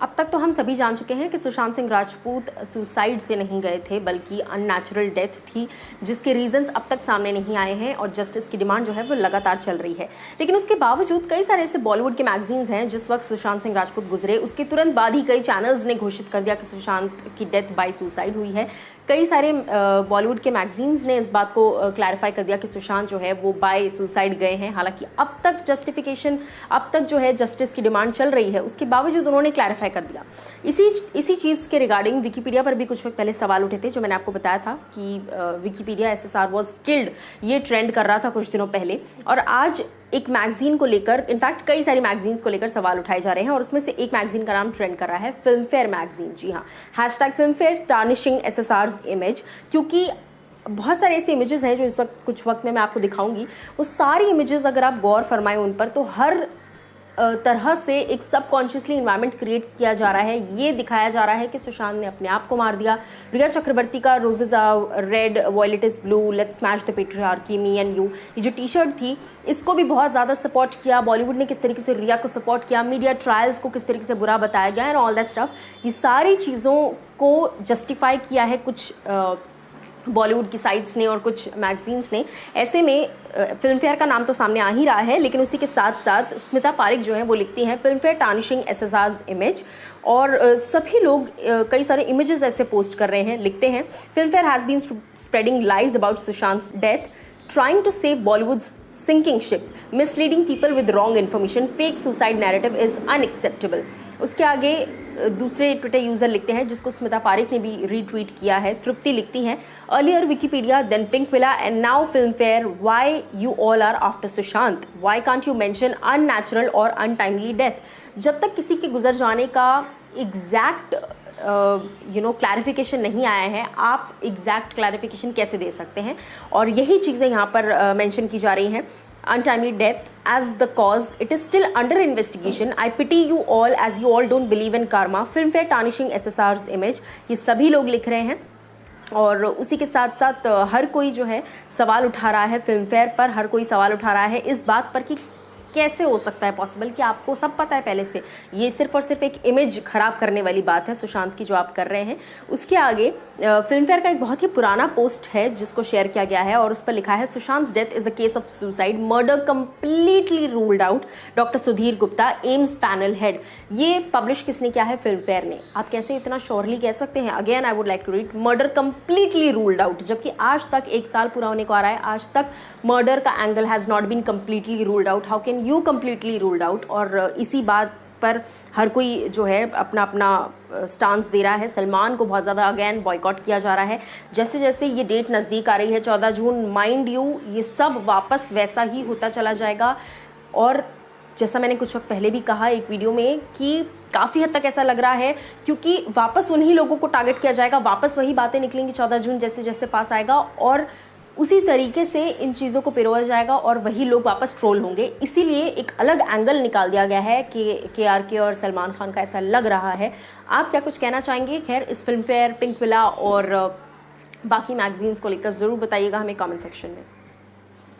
अब तक तो हम सभी जान चुके हैं कि सुशांत सिंह राजपूत सुसाइड से नहीं गए थे बल्कि अननेचुरल डेथ थी, जिसके रीजंस अब तक सामने नहीं आए हैं और जस्टिस की डिमांड जो है वो लगातार चल रही है। लेकिन उसके बावजूद कई सारे ऐसे बॉलीवुड के मैगजीन्स हैं, जिस वक्त सुशांत सिंह राजपूत गुजरे उसके तुरंत बाद ही कई चैनल्स ने घोषित कर दिया कि सुशांत की डेथ बाय सुसाइड हुई है। कई सारे बॉलीवुड के मैगजीन्स ने इस बात को क्लैरिफाई कर दिया कि सुशांत जो है वो बाय सुसाइड गए हैं। हालांकि अब तक जस्टिफिकेशन, अब तक जो है जस्टिस की डिमांड चल रही है, उसके बावजूद उन्होंने क्लैरिफाई कर दिया। इसी चीज़ के रिगार्डिंग विकीपीडिया पर भी कुछ वक्त पहले सवाल उठे थे, जो मैंने आपको बताया था कि विकीपीडिया एसएसआर वाज किल्ड, ये ट्रेंड कर रहा था कुछ दिनों पहले। और आज एक मैगजीन को लेकर, इनफैक्ट कई सारी मैगजीन्स को लेकर सवाल उठाए जा रहे हैं और उसमें से एक मैगजीन का नाम ट्रेंड कर रहा है फिल्म फेयर मैगजीन। जी हाँ, hashtag Filmfare tarnishing SSR's image, क्योंकि बहुत सारे ऐसे इमेजेस हैं जो इस वक्त कुछ वक्त में मैं आपको दिखाऊंगी। वो सारी इमेजेस अगर आप गौर फरमाएं उन पर, तो हर तरह से एक सबकॉन्शियसली इन्वायरमेंट क्रिएट किया जा रहा है। ये दिखाया जा रहा है कि सुशांत ने अपने आप को मार दिया। रिया चक्रवर्ती का roses are red, violet is blue, let's smash the patriarchy, me and you, ये जो टी शर्ट थी, इसको भी बहुत ज़्यादा सपोर्ट किया। बॉलीवुड ने किस तरीके से रिया को सपोर्ट किया, मीडिया ट्रायल्स को किस तरीके से बुरा बताया गया एंड ऑल दैट स्टफ, ये सारी चीज़ों को जस्टिफाई किया है कुछ बॉलीवुड की साइट्स ने और कुछ मैगजीन्स ने। ऐसे में फिल्म फेयर का नाम तो सामने आ ही रहा है, लेकिन उसी के साथ साथ स्मिता पारिक जो है वो लिखती हैं Filmfare tarnishing SSR's image. और सभी लोग कई सारे इमेजेस ऐसे पोस्ट कर रहे हैं, लिखते हैं Filmfare has been spreading lies about Sushant's death, trying to save Bollywood's sinking ship, misleading people with wrong information, fake suicide narrative is unacceptable। उसके आगे दूसरे ट्विटर यूज़र लिखते हैं, जिसको स्मिता पारिक ने भी रीट्वीट किया है। तृप्ति लिखती हैं earlier Wikipedia, then Pinkvilla and now Filmfare, why you all are after Sushant, why can't you mention unnatural और अनटाइमली डेथ। जब तक किसी के गुजर जाने का एग्जैक्ट क्लैरिफिकेशन नहीं आया है, आप एग्जैक्ट क्लैरिफिकेशन कैसे दे सकते हैं। और यही चीज़ें यहाँ पर मेंशन की जा रही हैं। Untimely death as the cause, it is still under investigation, I pity you all as you all don't believe in karma, Filmfare tarnishing SSR's image, ये सभी लोग लिख रहे हैं। और उसी के साथ साथ हर कोई जो है सवाल उठा रहा है फिल्म फेयर पर, हर कोई सवाल उठा रहा है इस बात पर कि कैसे हो सकता है पॉसिबल कि आपको सब पता है पहले से, ये सिर्फ और सिर्फ एक इमेज खराब करने वाली बात है सुशांत की जो आप कर रहे हैं। उसके आगे फिल्म फेयर का एक बहुत ही पुराना पोस्ट है जिसको शेयर किया गया है और उस पर लिखा है Sushant death is a case of suicide, murder completely ruled out, doctor Sudhir Gupta, AIIMS panel head. ये पब्लिश किसने किया है? फिल्म फेयर ने। आप कैसे इतना श्योरली कह सकते हैं? Again I would like to read, murder completely ruled out, जबकि आज तक 1 साल पूरा होने को आ रहा है, आज तक मर्डर का angle has not been completely ruled out. How can you completely ruled out? और इसी बात पर हर कोई जो है अपना अपना स्टांस दे रहा है। सलमान को बहुत ज़्यादा अगेन बॉयकॉट किया जा रहा है। जैसे जैसे ये डेट नज़दीक आ रही है 14 जून, माइंड यू, ये सब वापस वैसा ही होता चला जाएगा। और जैसा मैंने कुछ वक्त पहले भी कहा एक वीडियो में कि काफ़ी हद तक ऐसा लग रहा है, क्योंकि वापस उन्हीं लोगों को टारगेट किया जाएगा, वापस वही बातें निकलेंगी 14 जून जैसे जैसे पास आएगा, और उसी तरीके से इन चीज़ों को पिरोया जाएगा और वही लोग वापस ट्रोल होंगे। इसीलिए एक अलग एंगल निकाल दिया गया है कि KRK और सलमान खान का, ऐसा लग रहा है। आप क्या कुछ कहना चाहेंगे? खैर, इस फिल्म फेयर, पिंक विला और बाकी मैगजीन्स को लेकर ज़रूर बताइएगा हमें कमेंट सेक्शन में।